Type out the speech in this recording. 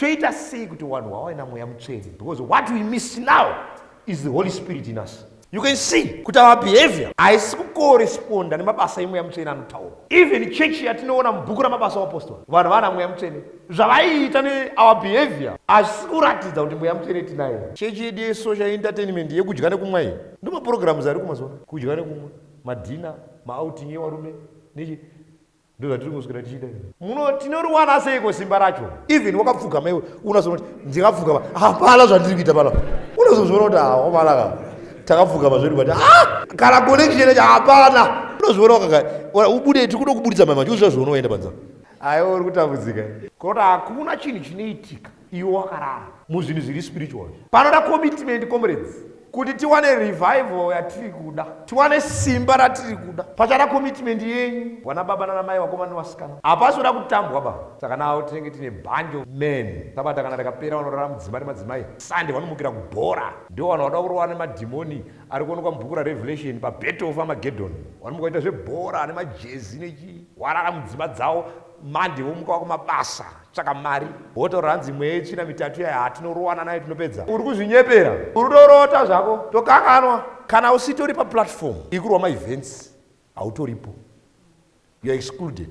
toita sei kuti vanhu vawana mweya mutsvene? Because what we miss now is the Holy Spirit in us. You can see kuti our behavior haisi kukoresponda nemabasa emweya mutsvene anotaura. Even church yatinoona mubhuku ramabasa aapostoli, vanhu vana mweya mutsvene, zvavaiita our behavior hazisi kuratidza kuti mweya mutsvene tinaye. Chechi yedu yesocial entertainment yekudya nekumwa iyi ndomaprograms ari kumazuva, kudya nekumwa, madhina, maouting evarume nechi ndozvatiri kuswera tichida. Tinoriwana seiko simba racho? Even wakapfugama iwe unazonoti ndikapfugama hapana zvandiri kuita pano, unozozviona kuti wamalaka takapfugama zvedu bati kana connection echa hapana, unozviona ubude tikuda kubudisa mama chizvo zvaunoenda panza. Aiwa uri kutambudzika kuti hakuna chinhu chinoitika iwe wakarara muzvinhu zviri spiritual. Panoda commitment comrades, kuti tiwane revival yatiri kuda, tiwane simba ratiri kuda, pachada commitment yenyu wana baba nana mai, vakomana nevasikana. Hapasoda kutambwa ba. Saka nawo tinenge tine bunch of men. Sabata kana rakapera vanorara mudzimba nemadzimai, Sunday vanomukira kubhora, ndio vanhu vada kurohwa nemadhimoni ari kuonekwa mubhuku raRevelation paBattle of Armageddon. Vanomuka kuita zvebhora nemajezi nechi, warara mudzimba dzavo. Mande vomuka wakumabasa tsvaka mari, wotaura hanzi mweya tsvina mitatu yaya hatinorowana nayo tinopedza. Uri kuzvinyepera, uri kutorota zvako, tokanganwa. Kana usitori paplatform ikurwa maevents hautoripo, you are excluded.